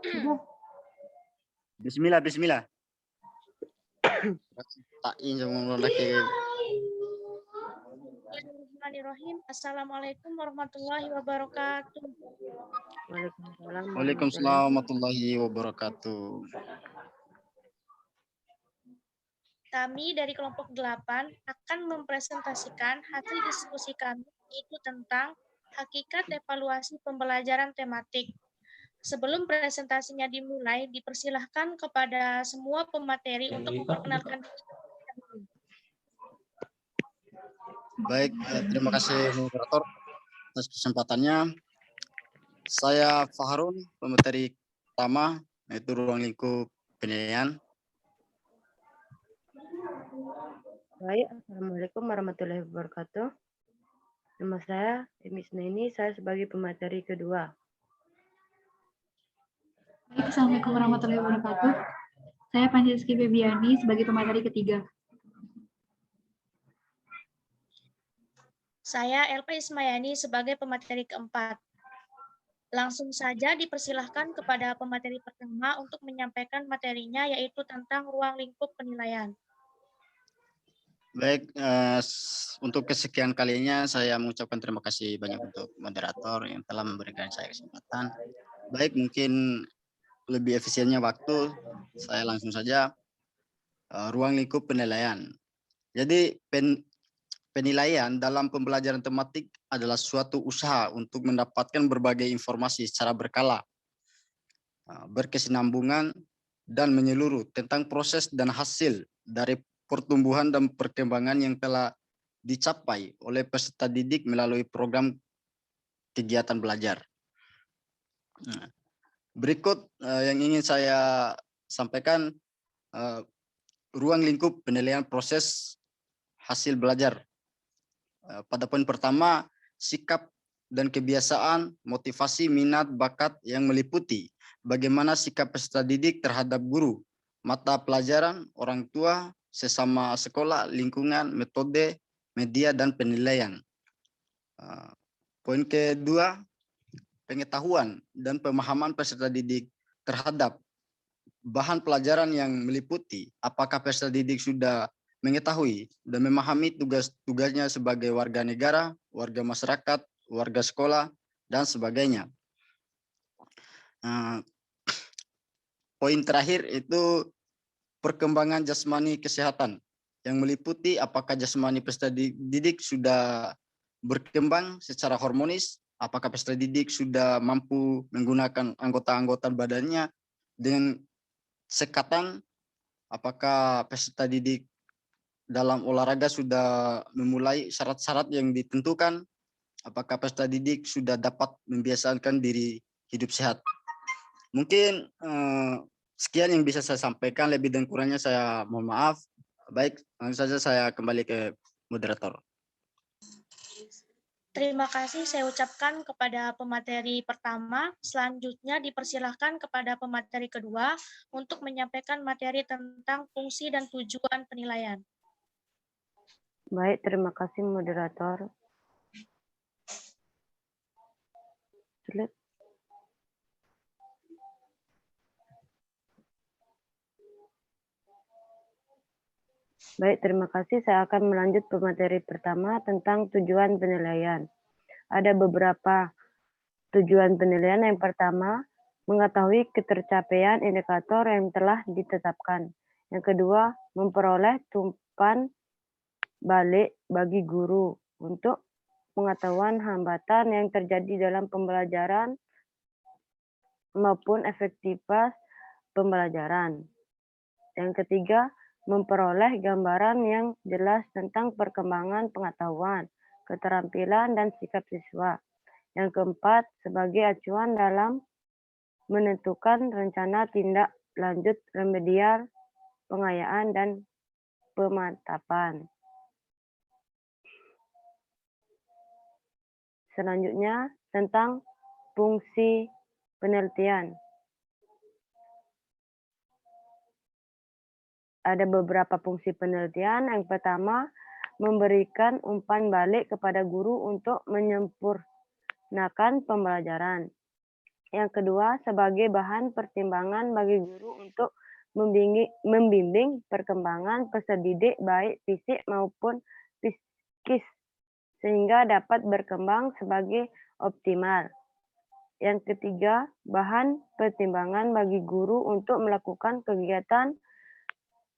Sudah. Bismillah, bismillah. Tak ingin lagi. Bismillahirrahmanirrahim. Assalamualaikum warahmatullahi wabarakatuh. Waalaikumsalam warahmatullahi wabarakatuh. Kami dari kelompok 8 akan mempresentasikan hasil diskusi kami, yaitu tentang hakikat evaluasi pembelajaran tematik. Sebelum presentasinya dimulai, dipersilahkan kepada semua pemateri untuk memperkenalkan diri. Baik, terima kasih moderator atas kesempatannya. Saya Fahrun, pemateri pertama, yaitu ruang lingkup penilaian. Baik, Assalamualaikum warahmatullahi wabarakatuh. Nama saya Emi Snaini, saya sebagai pemateri kedua. Assalamualaikum warahmatullahi wabarakatuh. Saya Panjiski Febiani sebagai pemateri ketiga. Saya Elpa Ismayani sebagai pemateri keempat. Langsung saja dipersilahkan kepada pemateri pertama untuk menyampaikan materinya, yaitu tentang ruang lingkup penilaian. Baik, untuk kesekian kalinya saya mengucapkan terima kasih banyak untuk moderator yang telah memberikan saya kesempatan. Baik, mungkin lebih efisiennya waktu, saya langsung saja ruang lingkup penilaian. Jadi penilaian dalam pembelajaran tematik adalah suatu usaha untuk mendapatkan berbagai informasi secara berkala, berkesinambungan, dan menyeluruh tentang proses dan hasil dari pertumbuhan dan perkembangan yang telah dicapai oleh peserta didik melalui program kegiatan belajar. Berikut yang ingin saya sampaikan, ruang lingkup penilaian proses hasil belajar. Pada poin pertama, sikap dan kebiasaan, motivasi, minat, bakat yang meliputi bagaimana sikap peserta didik terhadap guru, mata pelajaran, orang tua, sesama sekolah, lingkungan, metode, media, dan penilaian. Poin kedua, pengetahuan dan pemahaman peserta didik terhadap bahan pelajaran yang meliputi apakah peserta didik sudah mengetahui dan memahami tugas-tugasnya sebagai warga negara, warga masyarakat, warga sekolah, dan sebagainya. Poin terakhir itu perkembangan jasmani kesehatan yang meliputi apakah jasmani peserta didik sudah berkembang secara harmonis, apakah peserta didik sudah mampu menggunakan anggota-anggota badannya dengan sekatan, apakah peserta didik dalam olahraga sudah memulai syarat-syarat yang ditentukan, apakah peserta didik sudah dapat membiasakan diri hidup sehat. Mungkin sekian yang bisa saya sampaikan, lebih dan kurangnya saya mohon maaf. Baik, langsung saja saya kembali ke moderator. Terima kasih saya ucapkan kepada pemateri pertama. Selanjutnya dipersilahkan kepada pemateri kedua untuk menyampaikan materi tentang fungsi dan tujuan penilaian. Baik, terima kasih moderator. Baik, terima kasih. Saya akan melanjut pemateri pertama tentang tujuan penilaian. Ada beberapa tujuan penilaian. Yang pertama, mengetahui ketercapaian indikator yang telah ditetapkan. Yang kedua, memperoleh umpan balik bagi guru untuk pengetahuan hambatan yang terjadi dalam pembelajaran maupun efektivitas pembelajaran. Yang ketiga, memperoleh gambaran yang jelas tentang perkembangan pengetahuan, keterampilan, dan sikap siswa. Yang keempat, sebagai acuan dalam menentukan rencana tindak lanjut remedial, pengayaan, dan pemantapan. Selanjutnya, tentang fungsi penelitian. Ada beberapa fungsi penelitian. Yang pertama, memberikan umpan balik kepada guru untuk menyempurnakan pembelajaran. Yang kedua, sebagai bahan pertimbangan bagi guru untuk membimbing perkembangan peserta didik baik fisik maupun psikis sehingga dapat berkembang sebagai optimal. Yang ketiga, bahan pertimbangan bagi guru untuk melakukan kegiatan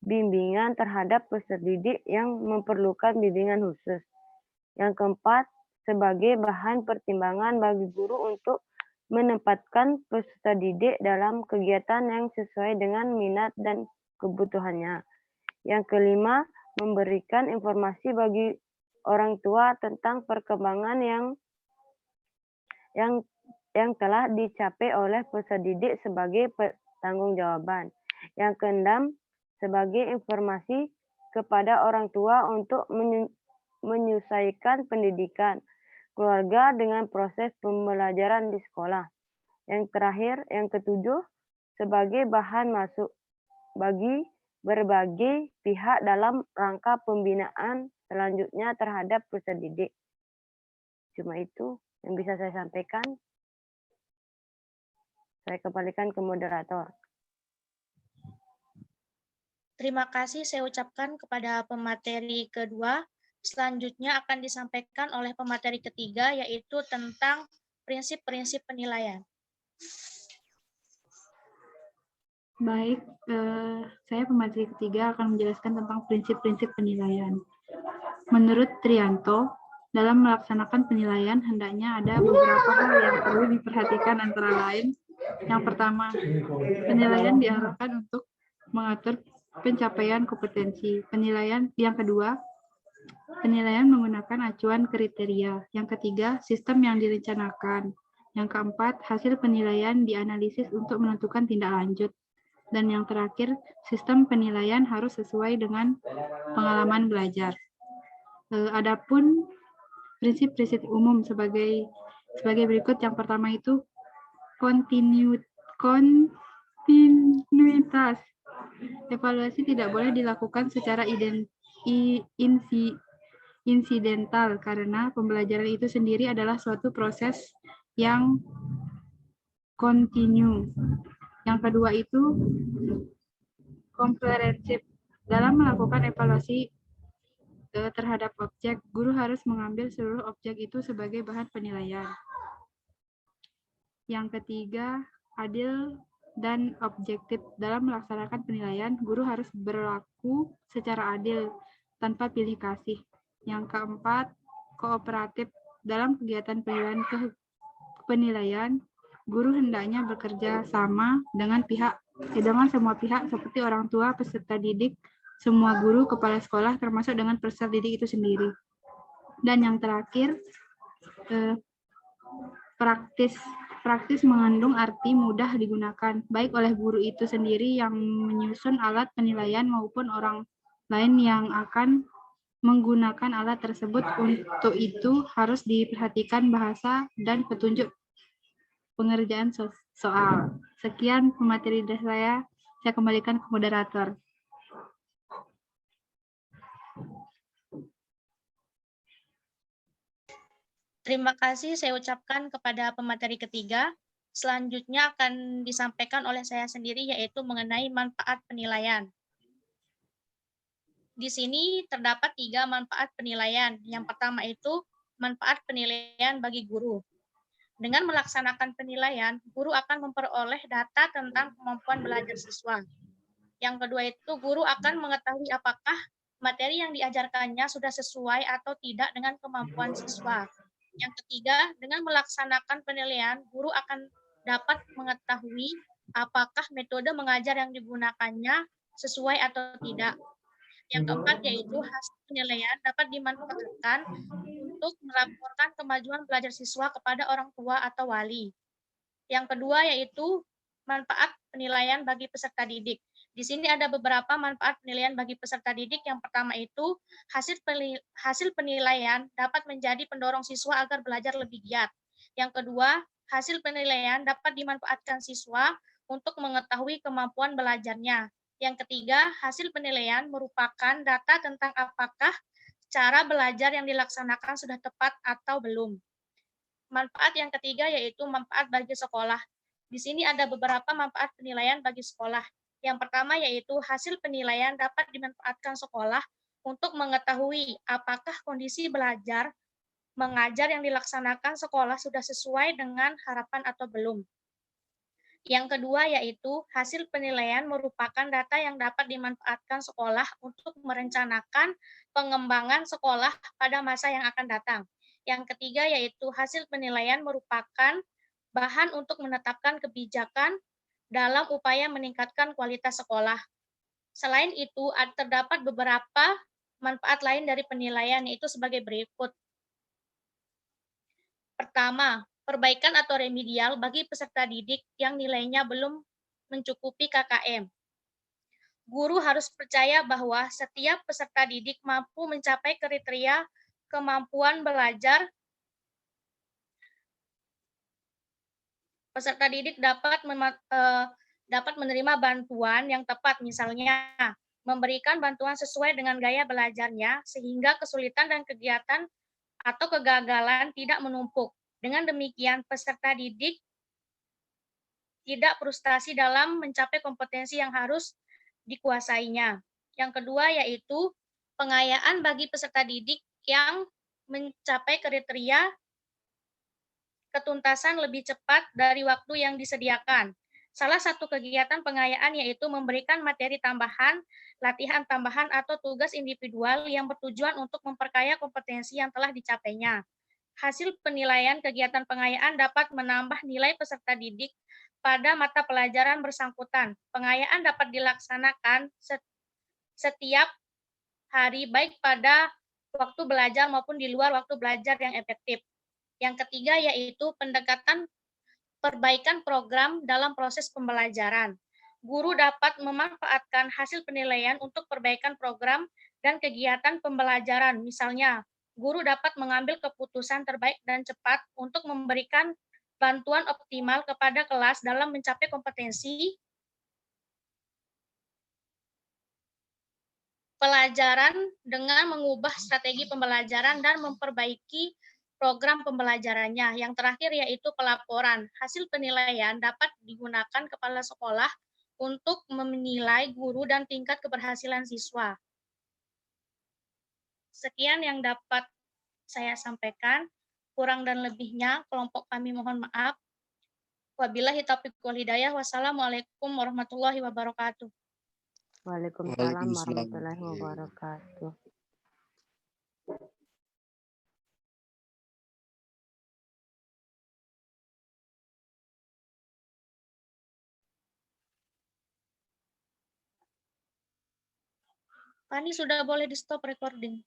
bimbingan terhadap peserta didik yang memerlukan bimbingan khusus. Yang keempat, sebagai bahan pertimbangan bagi guru untuk menempatkan peserta didik dalam kegiatan yang sesuai dengan minat dan kebutuhannya. Yang kelima, memberikan informasi bagi orang tua tentang perkembangan yang telah dicapai oleh peserta didik sebagai pertanggungjawaban. Yang keenam, sebagai informasi kepada orang tua untuk menyesuaikan pendidikan keluarga dengan proses pembelajaran di sekolah. Yang terakhir, yang ketujuh, sebagai bahan masuk bagi berbagai pihak dalam rangka pembinaan selanjutnya terhadap peserta didik. Cuma itu yang bisa saya sampaikan. Saya kembalikan ke moderator. Terima kasih saya ucapkan kepada pemateri kedua. Selanjutnya akan disampaikan oleh pemateri ketiga, yaitu tentang prinsip-prinsip penilaian. Baik, saya pemateri ketiga akan menjelaskan tentang prinsip-prinsip penilaian. Menurut Trianto, dalam melaksanakan penilaian hendaknya ada beberapa hal yang perlu diperhatikan antara lain. Yang pertama, penilaian diarahkan untuk mengatur pencapaian kompetensi. Yang kedua, penilaian menggunakan acuan kriteria. Yang ketiga, sistem yang direncanakan. Yang keempat, hasil penilaian dianalisis untuk menentukan tindak lanjut. Dan yang terakhir, sistem penilaian harus sesuai dengan pengalaman belajar. Adapun prinsip-prinsip umum sebagai berikut. Yang pertama itu kontinuitas. Evaluasi tidak boleh dilakukan secara insidental karena pembelajaran itu sendiri adalah suatu proses yang kontinu. Yang kedua itu komprehensif. Dalam melakukan evaluasi terhadap objek, guru harus mengambil seluruh objek itu sebagai bahan penilaian. Yang ketiga, adil dan objektif. Dalam melaksanakan penilaian, guru harus berlaku secara adil tanpa pilih kasih. Yang keempat, kooperatif. Dalam kegiatan penilaian, guru hendaknya bekerja sama dengan semua pihak seperti orang tua, peserta didik, semua guru, kepala sekolah, termasuk dengan peserta didik itu sendiri. Dan yang terakhir, praktis mengandung arti mudah digunakan, baik oleh guru itu sendiri yang menyusun alat penilaian maupun orang lain yang akan menggunakan alat tersebut. Untuk itu harus diperhatikan bahasa dan petunjuk pengerjaan soal. Sekian pemateri dari saya kembalikan ke moderator. Terima kasih saya ucapkan kepada pemateri ketiga. Selanjutnya akan disampaikan oleh saya sendiri, yaitu mengenai manfaat penilaian. Di sini terdapat 3 manfaat penilaian. Yang pertama itu manfaat penilaian bagi guru. Dengan melaksanakan penilaian, guru akan memperoleh data tentang kemampuan belajar siswa. Yang kedua itu guru akan mengetahui apakah materi yang diajarkannya sudah sesuai atau tidak dengan kemampuan siswa. Yang ketiga, dengan melaksanakan penilaian, guru akan dapat mengetahui apakah metode mengajar yang digunakannya sesuai atau tidak. Yang keempat yaitu hasil penilaian dapat dimanfaatkan untuk melaporkan kemajuan belajar siswa kepada orang tua atau wali. Yang kedua yaitu manfaat penilaian bagi peserta didik. Di sini ada beberapa manfaat penilaian bagi peserta didik. Yang pertama itu hasil penilaian dapat menjadi pendorong siswa agar belajar lebih giat. Yang kedua, hasil penilaian dapat dimanfaatkan siswa untuk mengetahui kemampuan belajarnya. Yang ketiga, hasil penilaian merupakan data tentang apakah cara belajar yang dilaksanakan sudah tepat atau belum. Manfaat yang ketiga yaitu manfaat bagi sekolah. Di sini ada beberapa manfaat penilaian bagi sekolah. Yang pertama yaitu hasil penilaian dapat dimanfaatkan sekolah untuk mengetahui apakah kondisi belajar mengajar yang dilaksanakan sekolah sudah sesuai dengan harapan atau belum. Yang kedua yaitu hasil penilaian merupakan data yang dapat dimanfaatkan sekolah untuk merencanakan pengembangan sekolah pada masa yang akan datang. Yang ketiga yaitu hasil penilaian merupakan bahan untuk menetapkan kebijakan dalam upaya meningkatkan kualitas sekolah. Selain itu, terdapat beberapa manfaat lain dari penilaian, yaitu sebagai berikut. Pertama, perbaikan atau remedial bagi peserta didik yang nilainya belum mencukupi KKM. Guru harus percaya bahwa setiap peserta didik mampu mencapai kriteria kemampuan belajar. Peserta didik dapat menerima bantuan yang tepat, misalnya memberikan bantuan sesuai dengan gaya belajarnya, sehingga kesulitan dan kegiatan atau kegagalan tidak menumpuk. Dengan demikian, peserta didik tidak frustasi dalam mencapai kompetensi yang harus dikuasainya. Yang kedua yaitu pengayaan bagi peserta didik yang mencapai kriteria ketuntasan lebih cepat dari waktu yang disediakan. Salah satu kegiatan pengayaan yaitu memberikan materi tambahan, latihan tambahan, atau tugas individual yang bertujuan untuk memperkaya kompetensi yang telah dicapainya. Hasil penilaian kegiatan pengayaan dapat menambah nilai peserta didik pada mata pelajaran bersangkutan. Pengayaan dapat dilaksanakan setiap hari, baik pada waktu belajar maupun di luar waktu belajar yang efektif. Yang ketiga yaitu pendekatan perbaikan program dalam proses pembelajaran. Guru dapat memanfaatkan hasil penilaian untuk perbaikan program dan kegiatan pembelajaran. Misalnya, guru dapat mengambil keputusan terbaik dan cepat untuk memberikan bantuan optimal kepada kelas dalam mencapai kompetensi pelajaran dengan mengubah strategi pembelajaran dan memperbaiki program pembelajarannya. Yang terakhir yaitu pelaporan. Hasil penilaian dapat digunakan kepala sekolah untuk menilai guru dan tingkat keberhasilan siswa. Sekian yang dapat saya sampaikan. Kurang dan lebihnya kelompok kami mohon maaf. Wabillahi taufiq wal hidayah. Wassalamualaikum warahmatullahi wabarakatuh. Waalaikumsalam warahmatullahi wabarakatuh. Fani sudah boleh di stop recording.